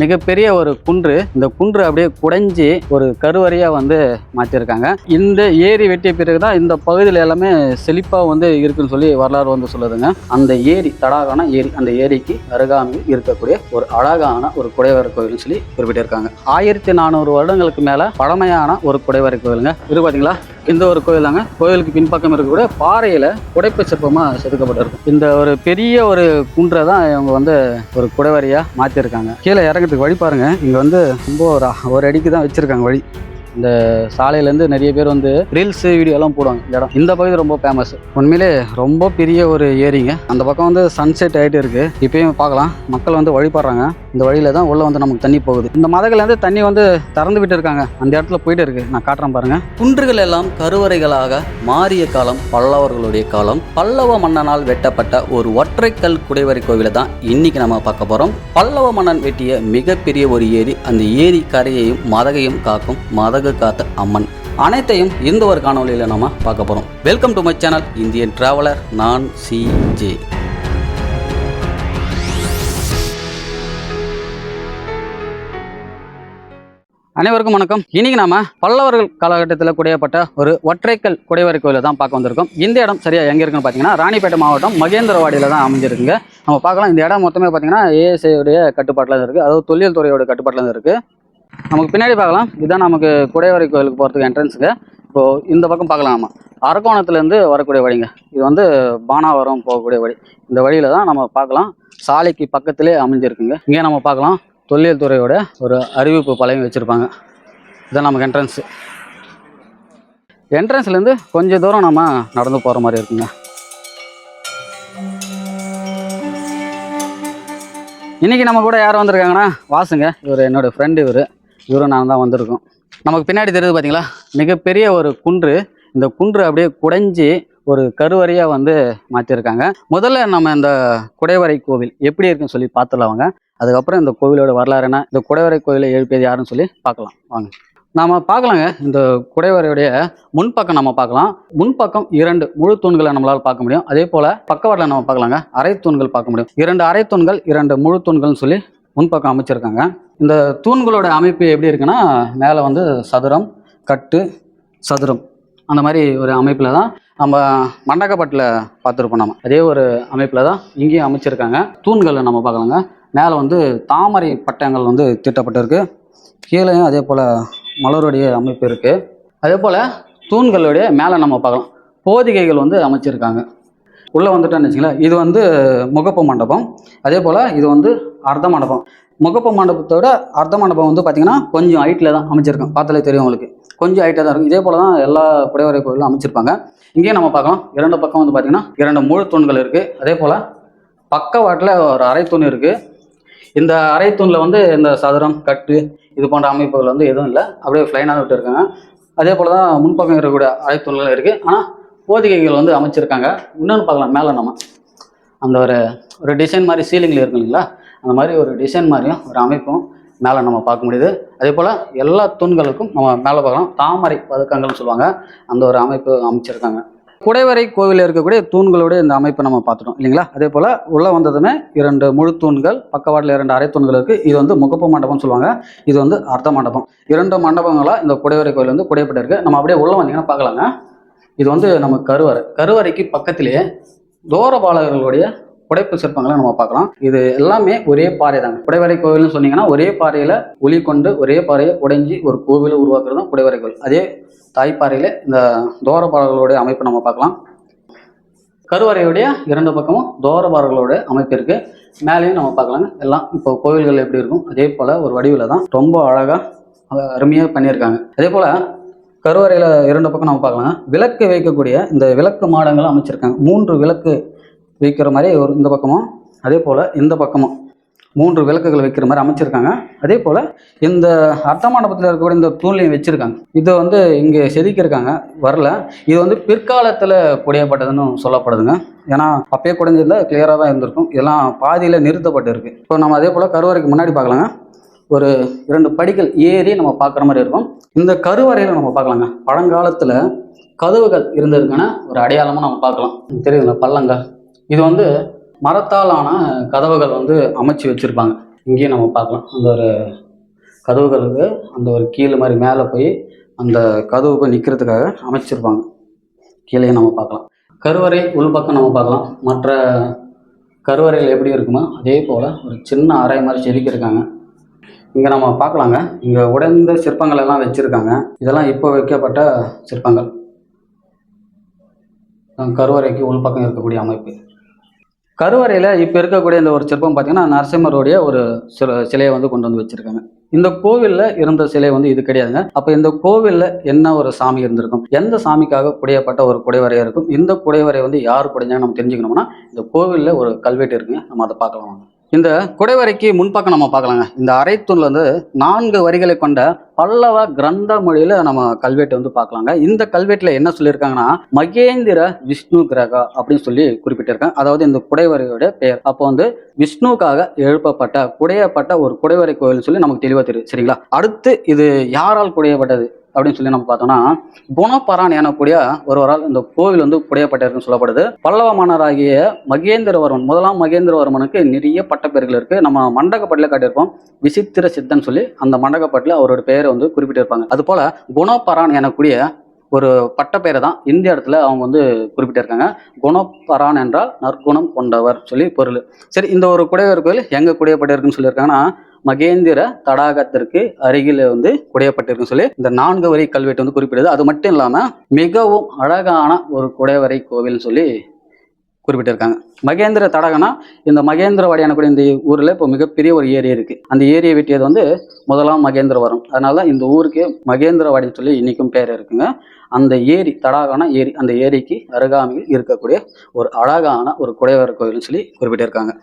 மிகப்பெரிய ஒரு குன்று. இந்த குன்று அப்படியே குடைஞ்சி ஒரு கருவறையா வந்து மாற்றிருக்காங்க. இந்த ஏரி வெட்டிய பிறகுதான் இந்த பகுதியில் எல்லாமே செழிப்பா வந்து இருக்குன்னு சொல்லி வரலாறு வந்து சொல்லுதுங்க. அந்த ஏரி தடாகான ஏரி, அந்த ஏரிக்கு அருகாமையில் இருக்கக்கூடிய ஒரு அழகான ஒரு குடைவரை கோயில்னு சொல்லி குறிப்பிட்டிருக்காங்க. 1400 வருடங்களுக்கு மேல பழமையான ஒரு குடைவரை கோயிலுங்க. இது பாத்தீங்களா, இந்த ஒரு கோயில் தாங்க. கோயிலுக்கு பின்பக்கம் இருக்கக்கூடிய பாறையில புடைப்பு சிற்பமா செதுக்கப்பட்டிருக்கும். இந்த ஒரு பெரிய ஒரு குன்றை தான் இவங்க வந்து ஒரு குடைவரையா மாத்திருக்காங்க. கீழே இறங்கிறதுக்கு வழி பாருங்க. இங்க வந்து ரொம்ப ஒரு அடிக்கு தான் வச்சிருக்காங்க வழி. இந்த சாலையிலேருந்து நிறைய பேர் வந்து ரீல்ஸ் வீடியோலாம் போடுவாங்க. இந்த இடம், இந்த பகுதி ரொம்ப ஃபேமஸ். உண்மையிலே ரொம்ப பெரிய ஒரு ஏரிங்க. அந்த பக்கம் வந்து சன்செட் ஆகிட்டு இருக்கு. இப்பயும் பார்க்கலாம், மக்கள் வந்து வழிபடுறாங்க. இந்த வழியில தான் உள்ள வந்து நமக்கு தண்ணி போகுது. இந்த மதகுலேருந்து தண்ணி வந்து திறந்து விட்டு இருக்காங்க. அந்த இடத்துல போயிட்டு இருக்கு. நான் காட்டுறேன் பாருங்க. குன்றுகள் எல்லாம் கருவறைகளாக மாறிய காலம் பல்லவர்களுடைய காலம். பல்லவ மன்னனால் வெட்டப்பட்ட ஒரு ஒற்றைக்கல் குடைவரை கோவிலை தான் இன்னைக்கு நம்ம பார்க்க போறோம். பல்லவ மன்னன் வெட்டிய மிகப்பெரிய ஒரு ஏரி. அந்த ஏரி கரையையும் மதகையும் காக்கும் மதகு காத்த அம்மன். அனைத்தையும் இந்த ஒரு காணொலியில் நாம பார்க்க போறோம். Welcome to my channel Indian traveller. நான் CJ. அனைவருக்கும் வணக்கம். இன்னைக்கு நாம பல்லவர்கள் காலகட்டத்தில் குடையப்பட்ட ஒரு ஒற்றைக்கல் குடைவரை கோயிலை தான் பார்க்க வந்திருக்கோம். இந்த இடம் சரியா எங்க இருக்குன்னு பாத்தீங்கன்னா, ராணிப்பேட்டை மாவட்டம் மகேந்திரவாடியில தான் அமைஞ்சிருக்குங்க. நம்ம பார்க்கலாம். இந்த இடம் மொத்தமே பாத்தீங்கன்னா ASI உடைய கட்டுப்பாட்டில் இருக்கு. அதாவது தொல்லியல் துறையோட கட்டுப்பாட்டில் இருக்கு. நமக்கு பின்னாடி பார்க்கலாம், இதுதான் நமக்கு குடைவரை கோயிலுக்கு போகிறதுக்கு என்ட்ரன்ஸுங்க. இப்போது இந்த பக்கம் பார்க்கலாம். நம்ம அரக்கோணத்துலேருந்து வரக்கூடிய வழிங்க. இது வந்து பானாவரம் போகக்கூடிய வழி. இந்த வழியில் தான் நம்ம பார்க்கலாம். சாலைக்கு பக்கத்திலே அமைஞ்சிருக்குங்க. இங்கே நம்ம பார்க்கலாம், தொல்லியல் துறையோட ஒரு அறிவிப்பு பலகையும் வச்சுருப்பாங்க. இதுதான் நமக்கு என்ட்ரன்ஸு. என்ட்ரன்ஸ்லேருந்து கொஞ்சம் தூரம் நம்ம நடந்து போகிற மாதிரி இருக்குங்க. இன்றைக்கி நம்ம கூட யார் வந்திருக்காங்கன்னா, வாசுங்க. இவர் என்னோடய ஃப்ரெண்டு. இவரும் நான் தான் வந்திருக்கோம். நமக்கு பின்னாடி தெரியுது பார்த்தீங்களா, மிகப்பெரிய ஒரு குன்று. இந்த குன்று அப்படியே குடைஞ்சி ஒரு கருவறையாக வந்து மாற்றிருக்காங்க. முதல்ல நம்ம இந்த குடைவரை கோவில் எப்படி இருக்குன்னு சொல்லி பார்த்துலாவாங்க. அதுக்கப்புறம் இந்த கோவிலோட வரலாறு என்ன, இந்த குடைவரை கோவிலை எழுப்பியது யாருன்னு சொல்லி பார்க்கலாம் வாங்க. நாம் பார்க்கலாங்க. இந்த குடைவரையுடைய முன்பக்கம் நம்ம பார்க்கலாம். முன்பக்கம் 2 முழு தூண்களை நம்மளால் பார்க்க முடியும். அதே போல் பக்கவாட்டில் நம்ம பார்க்கலாங்க, அரை தூண்கள் பார்க்க முடியும். 2 அரை தூண்கள், 2 முழு தூண்கள்னு சொல்லி முன்பக்கம் அமைச்சிருக்காங்க. இந்த தூண்களோட அமைப்பு எப்படி இருக்குன்னா, மேலே வந்து சதுரம், கட்டு, சதுரம், அந்த மாதிரி ஒரு அமைப்பில் தான் நம்ம மண்டகப்பட்டில் பார்த்துருப்போம். நம்ம அதே ஒரு அமைப்பில் தான் இங்கேயும் அமைச்சிருக்காங்க. தூண்களை நம்ம பார்க்கலாங்க. மேலே வந்து தாமரை பட்டங்கள் வந்து தீட்டப்பட்டிருக்கு. கீழேயும் அதே போல் மலருடைய அமைப்பு இருக்குது. அதே போல் தூண்களுடைய மேலே நம்ம பார்க்கலாம், போதிகைகள் வந்து அமைச்சிருக்காங்க. உள்ளே வந்துட்டோன்னு வச்சுங்களேன், இது வந்து முகப்பு மண்டபம். அதே போல் இது வந்து அர்த்த மண்டபம். முகப்பு மண்டபத்தோட அர்த்த மண்டபம் வந்து பார்த்திங்கன்னா கொஞ்சம் ஹைட்டில் தான் அமைச்சிருக்கோம். பார்த்தாலே தெரியும் உங்களுக்கு, கொஞ்சம் ஹைட்டாக தான் இருக்கும். இதே போல் தான் எல்லா குடைவரை கோயிலும் அமைச்சிருப்பாங்க. இங்கேயும் நம்ம பார்க்கலாம், 2 பக்கம் வந்து பார்த்திங்கன்னா 2 முழு தூண்கள் இருக்குது. அதே போல் பக்கவாட்டில் ஒரு அரை தூண் இருக்குது. இந்த அரை தூணில் வந்து இந்த சதுரம், கட்டு இது போன்ற அமைப்புகள் வந்து எதுவும் இல்லை, அப்படியே ஃப்ளைனாக விட்டுருக்காங்க. அதே போல் தான் முன்பக்கம் இருக்கக்கூடிய அரை தூண்கள் இருக்குது. ஆனால் போதிகைகள் வந்து அமைச்சிருக்காங்க. இன்னொன்று பார்க்கலாம், மேலே நம்ம அந்த ஒரு டிசைன் மாதிரி சீலிங்கில் இருக்கு இல்லைங்களா, அந்த மாதிரி ஒரு டிசைன் மாதிரியும் ஒரு அமைப்பும் மேலே நம்ம பார்க்க முடியுது. அதே போல் எல்லா தூண்களுக்கும் நம்ம மேலே பார்க்கலாம், தாமரை பதக்கங்கள்னு சொல்லுவாங்க, அந்த ஒரு அமைப்பு அமைச்சிருக்காங்க. குடைவரை கோவிலில் இருக்கக்கூடிய தூண்களுடைய இந்த அமைப்பை நம்ம பார்த்துட்டோம் இல்லைங்களா. அதே போல் உள்ளே வந்ததுமே 2 முழு தூண்கள், பக்கவாட்டில் 2 அரை தூண்கள் இருக்குது. இது வந்து முகப்பு மண்டபம்னு சொல்லுவாங்க, இது வந்து அர்த்த மண்டபம். 2 மண்டபங்களாக இந்த குடைவரை கோவில் வந்து குடையப்பட்டிருக்கு. நம்ம அப்படியே உள்ளே வந்தீங்கன்னா பார்க்கலாங்க. இது வந்து நம்ம கருவறைக்கு பக்கத்திலேயே தோரபாலகர்களுடைய புடைப்பு சிற்பங்களை நம்ம பார்க்கலாம். இது எல்லாமே ஒரே பாறை தாங்க. குடைவரை கோவில்னு சொன்னீங்கன்னா ஒரே பாறையில் ஒளி கொண்டு ஒரே பாறையை உடைஞ்சி ஒரு கோவிலை உருவாக்குறது தான் குடைவரை கோவில். அதே தாய்ப்பாறையில் இந்த தோரபாலர்களுடைய அமைப்பு நம்ம பார்க்கலாம். கருவறையுடைய 2 பக்கமும் தோரபாலர்களுடைய அமைப்பு இருக்குது. மேலேயும் நம்ம பார்க்கலாங்க. எல்லாம் இப்போ கோவில்கள் எப்படி இருக்கும் அதே போல் ஒரு வடிவில் தான் ரொம்ப அழகாக அருமையாக பண்ணியிருக்காங்க. அதே போல் கருவறையில் 2 பக்கம் நம்ம பார்க்கலாம், விளக்கு வைக்கக்கூடிய இந்த விளக்கு மாடங்களும் அமைச்சிருக்காங்க. 3 விளக்கு வைக்கிற மாதிரி ஒரு இந்த பக்கமும், அதே போல் இந்த பக்கமும் 3 விளக்குகள் வைக்கிற மாதிரி அமைச்சிருக்காங்க. அதே போல் இந்த அர்த்த மண்டபத்தில் இருக்கக்கூடிய இந்த தூண்லையும் வச்சுருக்காங்க. இதை வந்து இங்கே செதுக்கியிருக்காங்க, வரல. இது வந்து பிற்காலத்தில் குடையப்பட்டதுன்னு சொல்லப்படுதுங்க. ஏன்னா அப்பயே குடைஞ்சிருந்தா கிளியராக தான் இருந்திருக்கும். இதெல்லாம் பாதியில் நிறுத்தப்பட்டு இருக்குது. இப்போ நம்ம அதே போல் கருவறைக்கு முன்னாடி பார்க்கலாங்க, ஒரு 2 படிகள் ஏறி நம்ம பார்க்குற மாதிரி இருக்கும். இந்த கருவறையில் நம்ம பார்க்கலாங்க, பழங்காலத்தில் கதவுகள் இருந்ததுக்கான ஒரு அடையாளமாக நம்ம பார்க்கலாம். தெரியுதுங்களா, பள்ளங்கள். இது வந்து மரத்தாலான கதவுகள் வந்து அமைச்சு வச்சுருப்பாங்க. இங்கேயும் நம்ம பார்க்கலாம் அந்த ஒரு கதவுகளுக்கு அந்த ஒரு கீழே மாதிரி மேலே போய் அந்த கதவு போய் நிற்கிறதுக்காக அமைச்சிருப்பாங்க. கீழே நம்ம பார்க்கலாம். கருவறை உள்பக்கம் நம்ம பார்க்கலாம். மற்ற கருவறைகள் எப்படி இருக்குமோ அதே போல் ஒரு சின்ன அறை மாதிரி செதுக்கியிருக்காங்க. இங்கே நம்ம பார்க்கலாங்க. இங்கே உடைந்த சிற்பங்கள் எல்லாம் வச்சுருக்காங்க. இதெல்லாம் இப்போ வைக்கப்பட்ட சிற்பங்கள். கருவறைக்கு உள்பக்கம் இருக்கக்கூடிய அமைப்பு. கருவறையில் இப்போ இருக்கக்கூடிய இந்த ஒரு சிற்பம் பார்த்தீங்கன்னா நரசிம்மருடைய ஒரு சிலையை வந்து கொண்டு வந்து வச்சுருக்காங்க. இந்த கோவிலில் இருந்த சிலை வந்து இது கிடையாதுங்க. அப்போ இந்த கோவிலில் என்ன ஒரு சாமி இருந்திருக்கும், எந்த சாமிக்காக குடையப்பட்ட ஒரு குடைவரையாக இருக்கும், இந்த குடைவரை வந்து யார் குடைஞ்சாங்க நம்ம தெரிஞ்சுக்கணும்னா இந்த கோவிலில் ஒரு கல்வெட்டு இருக்குங்க. நம்ம அதை பார்க்கலாம். இந்த குடைவரைக்கு முன்பக்கம் நம்ம பார்க்கலாங்க. இந்த அரைத்தூண்ல வந்து 4 வரிகளை கொண்ட பல்லவ கிரந்த மொழியில நம்ம கல்வெட்டு வந்து பார்க்கலாங்க. இந்த கல்வெட்டுல என்ன சொல்லியிருக்காங்கன்னா மகேந்திர விஷ்ணு கிரகா அப்படின்னு சொல்லி குறிப்பிட்டிருக்காங்க. அதாவது இந்த குடைவரையோட பெயர். அப்போ வந்து விஷ்ணுக்காக எழுப்பப்பட்ட குடையப்பட்ட ஒரு குடைவரை கோவில் சொல்லி நமக்கு தெளிவா தெரியும். சரிங்களா? அடுத்து இது யாரால் குடையப்பட்டது அப்படின்னு சொல்லி நம்ம பார்த்தோம்னா குணப்பரான் எனக்கூடிய ஒருவரால் இந்த கோவில் வந்து குடையப்பட்டிருக்குன்னு சொல்லப்படுது. பல்லவ மன்னராகிய மகேந்திரவர்மன், முதலாம் மகேந்திரவர்மனுக்கு நிறைய பட்டப்பெயர்கள் இருக்கு. நம்ம மண்டகப்பட்டில காட்டியிருப்போம். விசித்திர சித்தன் சொல்லி அந்த மண்டகப்பட்டில அவரோட பெயரை வந்து குறிப்பிட்டிருப்பாங்க. அது போல குணப்பரான் எனக்கூடிய ஒரு பட்டப்பெயரை தான் இந்த இடத்துல அவங்க வந்து குறிப்பிட்டிருக்காங்க. குணப்பரான் என்றால் நற்குணம் கொண்டவர் சொல்லி பொருள். சரி, இந்த ஒரு குடைவர் கோயில் எங்க குடையப்பட்டிருக்குன்னு சொல்லியிருக்காங்கன்னா மகேந்திர தடாகத்திற்கு அருகில் வந்து குடையப்பட்டிருக்குன்னு சொல்லி இந்த 4 வரி கல்வெட்டு வந்து குறிப்பிடுது. அது மட்டும் இல்லாம மிகவும் அழகான ஒரு குடைவரை கோவில்னு சொல்லி குறிப்பிட்டிருக்காங்க. மகேந்திர தடாகனா இந்த மகேந்திரவாடி எனக்கூடிய இந்த ஊர்ல இப்போ மிகப்பெரிய ஒரு ஏரி இருக்கு. அந்த ஏரியை வெட்டியது வந்து முதலாம் மகேந்திரவரம். அதனால இந்த ஊருக்கு மகேந்திரவாடின்னு சொல்லி இன்னைக்கும் பேர் இருக்குங்க. அந்த ஏரி தடாகனா ஏரி, அந்த ஏரிக்கு அருகாமையில் இருக்கக்கூடிய ஒரு அழகான ஒரு குடைவரை கோவில்னு சொல்லி குறிப்பிட்டிருக்காங்க.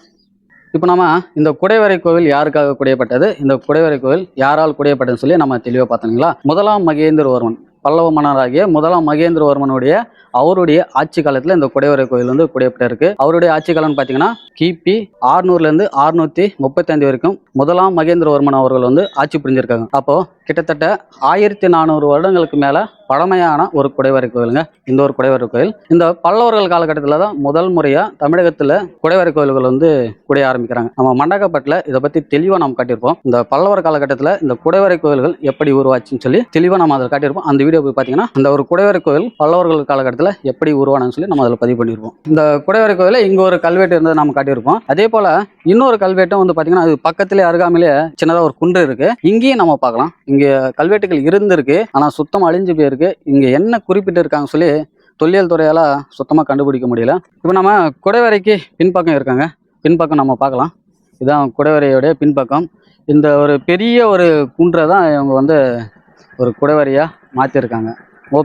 இப்போ நம்ம இந்த குடைவரை கோவில் யாருக்காக குடையப்பட்டது, இந்த குடைவரை கோவில் யாரால் குடையப்பட்டதுன்னு சொல்லி நம்ம தெளிவாக பார்த்தோங்களா. முதலாம் மகேந்திரவர்மன், பல்லவ மன்னராகிய முதலாம் மகேந்திரவர்மனுடைய அவருடைய ஆட்சி காலத்துல இந்த குடைவரை கோயில் வந்து குடையப்பட்டிருக்கு. அவருடைய ஆட்சி காலம்னு பார்த்தீங்கன்னா கிபி 600 இருந்து 635 வரைக்கும் முதலாம் மகேந்திரவர்மன் அவர்கள் வந்து ஆட்சி புரிஞ்சிருக்காங்க. அப்போ கிட்டத்தட்ட 1400 வருடங்களுக்கு மேல பழமையான ஒரு குடைவரை கோயிலுங்க இந்த ஒரு குடைவரை கோயில். இந்த பல்லவர்கள் காலகட்டத்தில் தான் முதல் முறையா தமிழகத்துல குடைவரை கோயில்கள் வந்து குடைய ஆரம்பிக்கிறாங்க. நம்ம மண்டகப்பட்டில் இதை பத்தி தெளிவா நம்ம காட்டியிருப்போம். இந்த பல்லவர் காலகட்டத்தில் இந்த குடைவரை கோயில்கள் எப்படி உருவாச்சுன்னு சொல்லி தெளிவா நம்ம அதில் காட்டியிருப்போம். அந்த வீடியோ போய் பார்த்தீங்கன்னா அந்த ஒரு குடைவரை கோயில் பல்லவர்கள் காலகட்டத்தில் எப்படி உருவானு சொல்லி நம்ம அதில் பதிவு பண்ணியிருப்போம். இந்த குடைவரை கோயில இங்க ஒரு கல்வெட்டு இருந்தது நம்ம காட்டியிருப்போம். அதே போல இன்னொரு கல்வெட்டும் வந்து பாத்தீங்கன்னா அது பக்கத்திலே அருகாமையிலே சின்னதா ஒரு குன்று இருக்கு. இங்கேயும் நம்ம பார்க்கலாம். இங்க கல்வெட்டுகள் இருந்திருக்கு, ஆனா சுத்தமா அழிஞ்சு போயிருக்கு. இங்க என்ன குறிப்பிட்டு இருக்காங்க சொல்லி தொல்லியல் துறையால சுத்தமா கண்டுபிடிக்க முடியல. இப்போ நம்ம குடைவரைக்கு பின்பக்கம் இருக்காங்க. பின்பக்கம் நம்ம பார்க்கலாம். இதுதான் குடைவரையோடைய பின்பக்கம். இந்த ஒரு பெரிய ஒரு குன்றை தான் இவங்க வந்து ஒரு குடைவரையா மாற்றிருக்காங்க.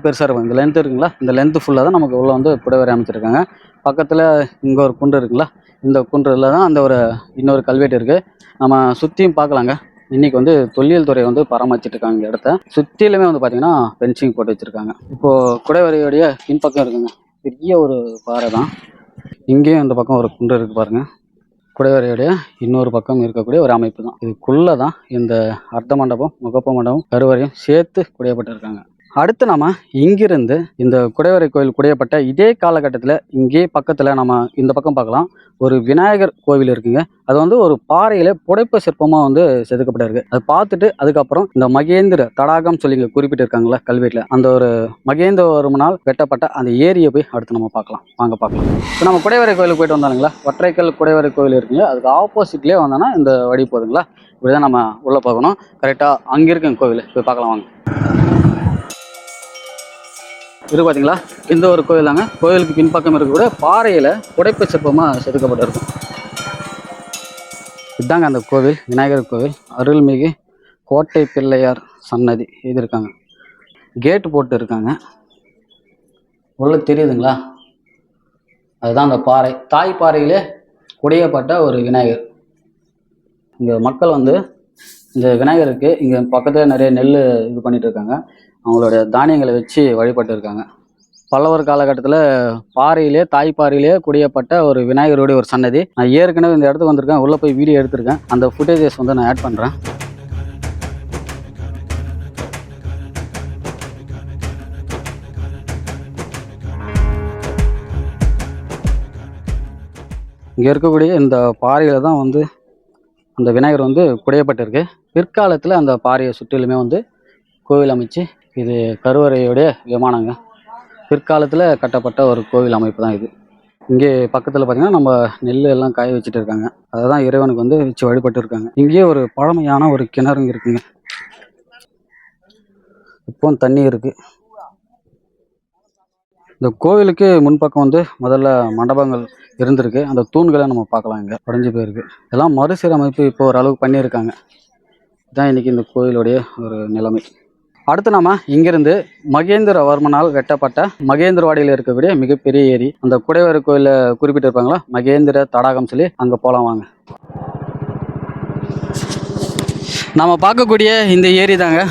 பெருசாக இருக்கும். இந்த லென்த் இருக்குங்களா, இந்த லென்த்து ஃபுல்லாக தான் நமக்கு உள்ள வந்து குடைவரை அமைச்சிருக்காங்க. பக்கத்தில் இங்கே ஒரு குன்று இருக்குங்களா, இந்த குன்றில் தான் அந்த ஒரு இன்னொரு கல்வெட்டு இருக்குது. நம்ம சுற்றியும் பார்க்கலாங்க. இன்றைக்கி வந்து தொல்லியல் துறை வந்து பராமரிச்சுட்டு இருக்காங்க. இந்த இடத்த சுற்றிலுமே வந்து பார்த்திங்கன்னா ஃபென்சிங் போட்டு வச்சுருக்காங்க. இப்போது குடைவரையோடைய பின்பக்கம் இருக்குங்க, பெரிய ஒரு பாறை தான். இங்கேயும் இந்த பக்கம் ஒரு குன்று இருக்குது பாருங்கள். குடைவரையுடைய இன்னொரு பக்கம் இருக்கக்கூடிய ஒரு அமைப்பு தான். இதுக்குள்ளே தான் இந்த அர்த்த மண்டபம், முகப்பு மண்டபம், கருவறையும் சேர்த்து குடையப்பட்டிருக்காங்க. அடுத்து நம்ம இங்கிருந்து இந்த குடைவரை கோயில் குடையப்பட்ட இதே காலகட்டத்தில் இங்கே பக்கத்தில் நம்ம இந்த பக்கம் பார்க்கலாம். ஒரு விநாயகர் கோவில் இருக்குங்க. அது வந்து ஒரு பாறையில புடைப்பு சிற்பமாக வந்து செதுக்கப்பட்டிருக்கு. அதை பார்த்துட்டு அதுக்கப்புறம் இந்த மகேந்திர தடாகம் சொல்லி இங்கே குறிப்பிட்டிருக்காங்களா கல்வெட்டில், அந்த ஒரு மகேந்திரவர்மனால் வெட்டப்பட்ட அந்த ஏரியை போய் அடுத்து நம்ம பார்க்கலாம். வாங்க பார்க்கலாம். இப்போ நம்ம குடைவரை கோயிலுக்கு போயிட்டு வந்தாலுங்களா, ஒற்றைக்கல் குடைவரை கோயில் இருக்குங்க. அதுக்கு ஆப்போசிட்லேயே வந்தோன்னா இந்த வழி போகுதுங்களா. இப்படிதான் நம்ம உள்ளே போகணும். கரெக்டாக அங்கே இருக்குங்க கோவில், போய் பார்க்கலாம் வாங்க. இது பார்த்தீங்களா, இந்த ஒரு கோயில் தாங்க. கோயிலுக்கு பின்பக்கம் இருக்கக்கூடிய பாறையில் புடைப்பு சிற்பமாக செதுக்கப்பட்டிருக்கும். இதுதாங்க அந்த கோவில், விநாயகர் கோவில். அருள்மிகு கோட்டை பிள்ளையார் சன்னதி இது இருக்காங்க. கேட்டு போட்டு இருக்காங்க. உள்ள தெரியுதுங்களா, அதுதான் அந்த பாறை. தாய் பாறையிலே குடையப்பட்ட ஒரு விநாயகர். இங்கே மக்கள் வந்து இந்த விநாயகருக்கு இங்கே பக்கத்தில் நிறைய நெல் இது பண்ணிட்டு இருக்காங்க. அவங்களுடைய தானியங்களை வச்சு வழிபட்டு இருக்காங்க. பல்லவர் காலகட்டத்தில் பாறையிலே, தாய் பாறையிலே குடியப்பட்ட ஒரு விநாயகருடைய ஒரு சன்னதி. நான் ஏற்கனவே இந்த இடத்துக்கு வந்திருக்கேன், உள்ளே போய் வீடியோ எடுத்திருக்கேன். அந்த ஃபுட்டேஜஸ் வந்து நான் ஆட் பண்ணுறேன். இங்கே இருக்கக்கூடிய இந்த பாறையில் தான் வந்து அந்த விநாயகர் வந்து குடையப்பட்டிருக்கு. பிற்காலத்தில் அந்த பாறையை சுற்றிலுமே வந்து கோவில் அமைச்சு, இது கருவறையுடைய விமானங்க. பிற்காலத்தில் கட்டப்பட்ட ஒரு கோவில் அமைப்பு தான் இது. இங்கே பக்கத்தில் பார்த்தீங்கன்னா நம்ம நெல் எல்லாம் காய வச்சுட்டு இருக்காங்க. அதை தான் இறைவனுக்கு வந்து வச்சு வழிபட்டு இருக்காங்க. இங்கேயே ஒரு பழமையான ஒரு கிணறு இருக்குங்க. இப்போ தண்ணி இருக்கு. இந்த கோவிலுக்கு முன்பக்கம் வந்து முதல்ல மண்டபங்கள் இருந்திருக்கு. அந்த தூண்களை நம்ம பார்க்கலாம். இங்கே உடஞ்சி போயிருக்கு. எல்லாம் மறுசீரமைப்பு இப்போ ஓரளவுக்கு பண்ணியிருக்காங்க. இதுதான் இன்னைக்கு இந்த கோவிலுடைய ஒரு நிலைமை. அடுத்து நாம இங்கிருந்து மகேந்திரவர்மனால் வெட்டப்பட்ட மகேந்திரவாடியில் இருக்கக்கூடிய மிகப்பெரிய ஏரி, அந்த குடைவரை கோயில குறிப்பிட்டிருப்பாங்களா, மகேந்திர தடாகம் சொல்லி, அங்க போலாம் வாங்க. நாம பார்க்கக்கூடிய இந்த ஏரி தாங்க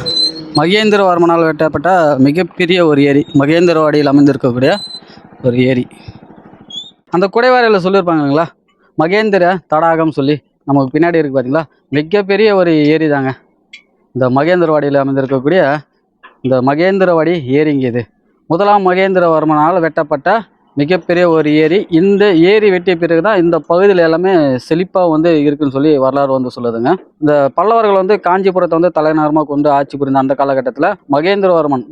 மகேந்திரவர்மனால் வெட்டப்பட்ட மிகப்பெரிய ஒரு ஏரி, மகேந்திரவாடியில் அமைந்திருக்கக்கூடிய ஒரு ஏரி. அந்த குடைவரையில் சொல்லியிருப்பாங்களா மகேந்திர தடாகம் சொல்லி, நமக்கு பின்னாடி இருக்கு பார்த்தீங்களா, மிகப்பெரிய ஒரு ஏரி தாங்க இந்த மகேந்திரவாடியில் அமைந்திருக்கக்கூடிய இந்த மகேந்திரவாடி ஏரிங்க. இது முதலாம் மகேந்திரவர்மனால் வெட்டப்பட்ட மிகப்பெரிய ஒரு ஏரி. இந்த ஏரி வெட்டிய பிறகு தான் இந்த பகுதியில் எல்லாமே செழிப்பாக வந்து இருக்குன்னு சொல்லி வரலாறு வந்து சொல்லுதுங்க. இந்த பல்லவர்கள் வந்து காஞ்சிபுரத்தை வந்து தலைநகரமாக கொண்டு ஆட்சி புரிந்த அந்த காலகட்டத்தில்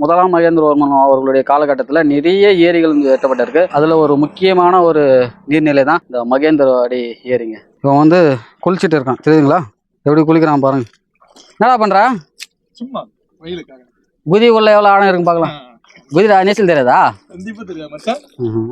முதலாம் மகேந்திரவர்மன் அவர்களுடைய காலகட்டத்தில் நிறைய ஏரிகள் வந்து வெட்டப்பட்டிருக்கு. அதில் ஒரு முக்கியமான ஒரு நீர்நிலை தான் இந்த மகேந்திரவாடி ஏரிங்க. இவன் வந்து குளிச்சுட்டு இருக்கான், தெரியுதுங்களா? எப்படி குளிக்கிறான் பாருங்க. என்னடா பண்ற? சும்மா வெயிலுக்காக. குதி உள்ள எவ்வளோ ஆழம் இருக்குன்னு பார்க்கலாம். குதிரா நீச்சல் தெரியாதா? கண்டிப்பா தெரியாது மச்சான்.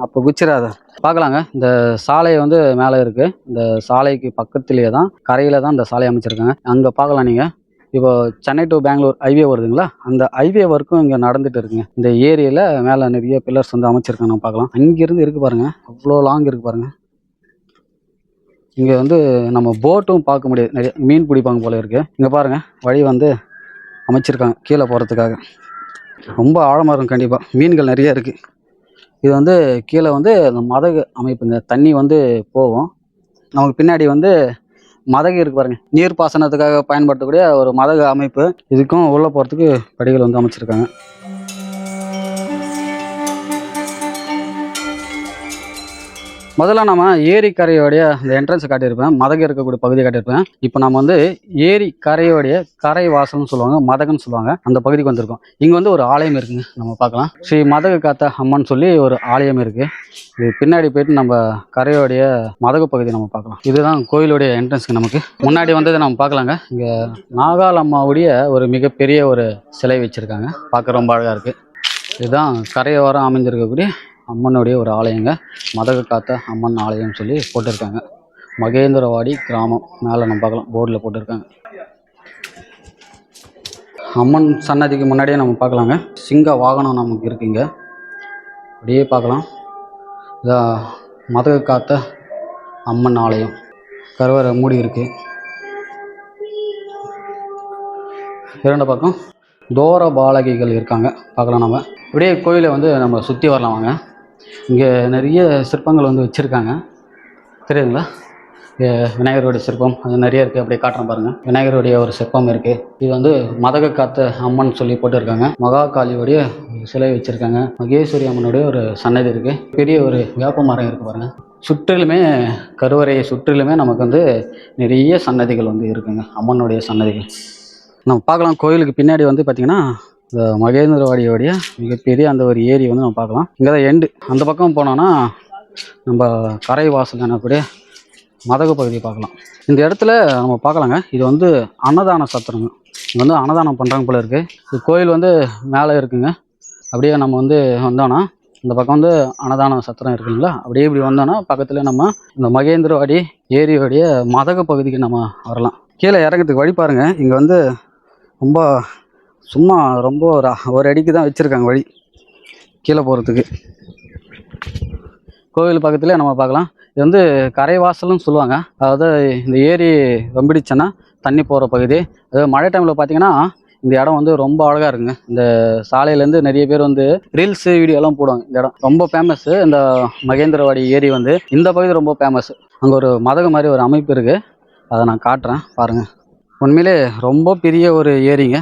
அப்போ குச்சிராத. பார்க்கலாங்க. இந்த சாலை வந்து மேலே இருக்கு. இந்த சாலைக்கு பக்கத்திலேயே தான், கரையில தான் இந்த சாலை அமைச்சிருக்காங்க. அங்கே பார்க்கலாம் நீங்கள். இப்போ சென்னை டு பெங்களூர் ஹைவே வருதுங்களா, அந்த ஹைவே ஒர்க்கும் இங்கே நடந்துட்டு இருக்குங்க. இந்த ஏரியில் மேலே நிறைய பில்லர்ஸ் வந்து அமைச்சிருக்காங்க. நம்ம பார்க்கலாம். அங்கிருந்து இருக்கு பாருங்க, அவ்வளோ லாங் இருக்கு பாருங்க. இங்கே வந்து நம்ம போட்டும் பார்க்க முடியாது, நிறைய மீன் பிடிப்பாங்க போல இருக்கு. இங்கே பாருங்க, வழி வந்து அமைச்சிருக்காங்க கீழே போகிறதுக்காக. ரொம்ப ஆழமாக இருக்கும் கண்டிப்பாக, மீன்கள் நிறைய இருக்குது. இது வந்து கீழே வந்து அந்த மதகு அமைப்புங்க, தண்ணி வந்து போகும். நமக்கு பின்னாடி வந்து மதகு இருக்கு பாருங்க, நீர் பாசனத்துக்காக பயன்படுத்தக்கூடிய ஒரு மதகு அமைப்பு. இதுக்கும் உள்ளே போகிறதுக்கு படிகள் வந்து அமைச்சிருக்காங்க. முதல்ல நம்ம ஏரி கரையோடைய அந்த என்ட்ரன்ஸை காட்டியிருப்பேன், மதகு இருக்கக்கூடிய பகுதியை காட்டியிருப்பேன். இப்போ நம்ம வந்து ஏரி கரையோடைய கரை வாசல்னு சொல்லுவாங்க, மதகுன்னு சொல்லுவாங்க, அந்த பகுதிக்கு வந்திருக்கோம். இங்கே வந்து ஒரு ஆலயம் இருக்குங்க, நம்ம பார்க்கலாம். ஸ்ரீ மதகு காத்த அம்மன் சொல்லி ஒரு ஆலயம் இருக்குது. இது பின்னாடி போயிட்டு நம்ம கரையோடைய மதகு பகுதி நம்ம பார்க்கலாம். இதுதான் கோயிலுடைய என்ட்ரன்ஸுக்கு. நமக்கு முன்னாடி வந்ததை நம்ம பார்க்கலாங்க. இங்கே நாகாலம்மாவுடைய ஒரு மிகப்பெரிய ஒரு சிலை வச்சுருக்காங்க, பார்க்க ரொம்ப அழகாக இருக்குது. இதுதான் கரையோரம் அமைஞ்சிருக்கக்கூடிய அம்மனுடைய ஒரு ஆலயங்க, மதகு காத்த அம்மன் ஆலயம் சொல்லி போட்டிருக்காங்க. மகேந்திரவாடி கிராமம் மேலே நம்ம பார்க்கலாம், போர்டில் போட்டிருக்காங்க. அம்மன் சன்னதிக்கு முன்னாடியே நம்ம பார்க்கலாங்க, சிங்க வாகனம் நமக்கு இருக்குங்க. அப்படியே பார்க்கலாம். இதான் மதகு காத்த அம்மன் ஆலயம். கருவறை மூடி இருக்கு. இரண்டு பக்கம் தோர பாலகிகள் இருக்காங்க, பார்க்கலாம். நம்ம அப்படியே கோயிலை வந்து நம்ம சுற்றி வரலாம் வாங்க. இங்கே நிறைய சிற்பங்கள் வந்து வச்சுருக்காங்க, தெரியுதுங்களா? விநாயகருடைய சிற்பம் அது நிறைய இருக்குது, அப்படியே காட்டுறேன் பாருங்கள். விநாயகருடைய ஒரு சிற்பம் இருக்குது. இது வந்து மதகு காத்த அம்மன் சொல்லி போட்டிருக்காங்க. மகா காளியுடைய சிலை வச்சுருக்காங்க. மகேஸ்வரி அம்மனுடைய ஒரு சன்னதி இருக்குது. பெரிய ஒரு வேப்ப மரம் இருக்குது பாருங்கள். சுற்றிலுமே கருவறையை சுற்றிலுமே நமக்கு வந்து நிறைய சன்னதிகள் வந்து இருக்குங்க, அம்மனுடைய சன்னதிகள் நம்ம பார்க்கலாம். கோயிலுக்கு பின்னாடி வந்து பார்த்திங்கன்னா இந்த மகேந்திரவாடியோடைய மிகப்பெரிய அந்த ஒரு ஏரி வந்து நம்ம பார்க்கலாம். இங்கே தான் எண்டு. அந்த பக்கம் போனோன்னா நம்ம கரை வாசல் எனக்கூடிய மதகு பகுதியை பார்க்கலாம். இந்த இடத்துல நம்ம பார்க்கலாங்க, இது வந்து அன்னதான சத்திரங்க. இங்கே வந்து அன்னதானம் பண்ணுறாங்க போல இருக்குது. இது கோயில் வந்து மேலே இருக்குங்க. அப்படியே நம்ம வந்து வந்தோன்னா இந்த பக்கம் வந்து அன்னதான சத்திரம் இருக்குங்களா, அப்படியே இப்படி வந்தோன்னா பக்கத்தில் நம்ம இந்த மகேந்திரவாடி ஏரியோடைய மதகு பகுதிக்கு நம்ம வரலாம். கீழே இறங்கிறதுக்கு வழி பாருங்கள். இங்கே வந்து ரொம்ப சும்மா ரொம்ப ஒரு அடிக்கு தான் வச்சுருக்காங்க வழி கீழே போகிறதுக்கு. கோவில் பக்கத்துலேயே நம்ம பார்க்கலாம். இது வந்து கரைவாசல்னு சொல்லுவாங்க. அதாவது இந்த ஏரி வெம்பிடிச்சேன்னா தண்ணி போகிற பகுதி. அதாவது மழை டைமில் பார்த்திங்கன்னா இந்த இடம் வந்து ரொம்ப அழகாக இருக்குங்க. இந்த சாலையிலேருந்து நிறைய பேர் வந்து ரீல்ஸு வீடியோலாம் போடுவாங்க. இந்த இடம் ரொம்ப ஃபேமஸ்ஸு. இந்த மகேந்திரவாடி ஏரி வந்து இந்த பகுதி ரொம்ப ஃபேமஸ். அங்கே ஒரு மதகு மாதிரி ஒரு அமைப்பு இருக்குது, அதை நான் காட்டுறேன் பாருங்கள். உண்மையிலே ரொம்ப பெரிய ஒரு ஏரிங்க.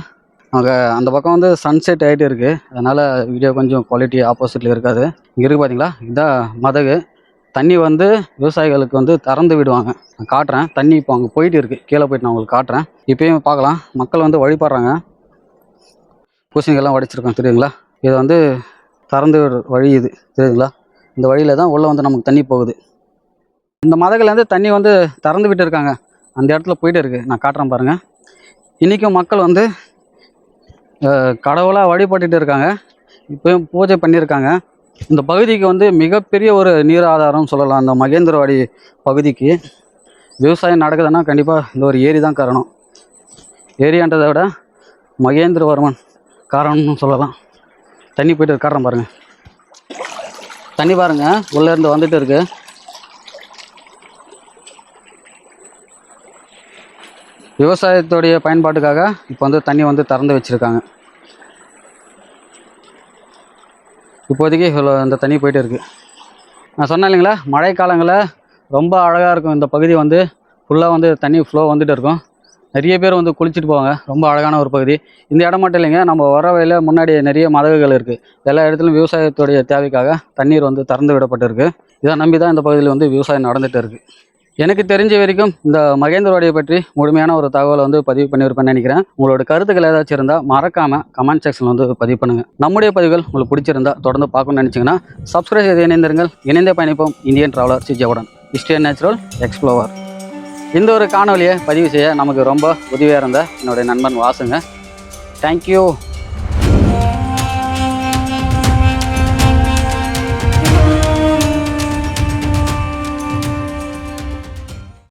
அங்கே அந்த பக்கம் வந்து சன்செட் ஆகிட்டு இருக்குது, அதனால் வீடியோ கொஞ்சம் குவாலிட்டி ஆப்போசிட்டில் இருக்காது. இங்கே இருக்குது பார்த்தீங்களா, இதுதான் மதகு. தண்ணி வந்து விவசாயிகளுக்கு வந்து திறந்து விடுவாங்க. நான் காட்டுறேன். தண்ணி இப்போ அங்கே போயிட்டு இருக்குது. கீழே போயிட்டு நான் உங்களுக்கு காட்டுறேன். இப்போயும் பார்க்கலாம், மக்கள் வந்து வழிபடுறாங்க. பூசணிக்கெல்லாம் வடிச்சிருக்கோம் தெரியுங்களா. இது வந்து திறந்து விடுற வழி இது தெரியுங்களா. இந்த வழியில் தான் உள்ளே வந்து நமக்கு தண்ணி போகுது. இந்த மதகுலேருந்து தண்ணி வந்து திறந்து விட்டு இருக்காங்க. அந்த இடத்துல போயிட்டு இருக்குது. நான் காட்டுறேன் பாருங்கள். இன்றைக்கும் மக்கள் வந்து கடவுளாக வழிபட்டுட்டு இருக்காங்க. இப்போயும் பூஜை பண்ணியிருக்காங்க. இந்த பகுதிக்கு வந்து மிகப்பெரிய ஒரு நீர் ஆதாரம்னு சொல்லலாம். அந்த மகேந்திரவாடி பகுதிக்கு விவசாயம் நடக்குதுன்னா கண்டிப்பாக இந்த ஒரு ஏரி தான் காரணம். ஏரியான்றதை விட மகேந்திரவர்மன் காரணம்னு சொல்லலாம். தண்ணி போயிட்டு காட்டுறேன் பாருங்கள். தண்ணி பாருங்கள் உள்ளேருந்து வந்துட்டு இருக்கு. விவசாயத்துடைய பயன்பாட்டுக்காக இப்போ வந்து தண்ணி வந்து திறந்து வச்சுருக்காங்க. இப்போதைக்கு இவ்வளோ இந்த தண்ணி போயிட்டு இருக்குது. நான் சொன்னேன் இல்லைங்களா, மழை காலங்களில் ரொம்ப அழகாக இருக்கும். இந்த பகுதி வந்து ஃபுல்லாக வந்து தண்ணி ஃப்ளோ வந்துட்டு இருக்கும். நிறைய பேர் வந்து குளிச்சுட்டு போவாங்க. ரொம்ப அழகான ஒரு பகுதி. இந்த இடம் மட்டும் இல்லைங்க, நம்ம வர வழியில் முன்னாடி நிறைய மதகுகள் இருக்குது. எல்லா இடத்துலையும் விவசாயத்துடைய தேவைக்காக தண்ணீர் வந்து திறந்து விடப்பட்டிருக்கு. இதை நம்பி தான் இந்த பகுதியில் வந்து விவசாயம் நடந்துகிட்டு இருக்குது. எனக்கு தெரிஞ்ச வரைக்கும் இந்த மகேந்திரவாடியை பற்றி முழுமையான ஒரு தகவலை வந்து பதிவு பண்ணியிருப்பேன்னு நினைக்கிறேன். உங்களோட கருத்துக்கள் ஏதாச்சும் இருந்தால் மறக்காமல் கமெண்ட் செக்ஷனில் வந்து பதிவு பண்ணுங்கள். நம்முடைய பதிவுகள் உங்களுக்கு பிடிச்சிருந்தா தொடர்ந்து பார்க்கணும்னு நினச்சிங்கன்னா சப்ஸ்கிரைப் செய்து இணைந்திருங்கள். இணைந்தே பயணிப்போம். இந்தியன் டிராவலர் சிஜவுடன் ஹிஸ்டரி அண்ட் நேச்சுரல் எக்ஸ்ப்ளோவர். இந்த ஒரு காணொலியை பதிவு செய்ய நமக்கு ரொம்ப உதவியாக இருந்த என்னுடைய நண்பன் வாசுங்க. தேங்க்யூ.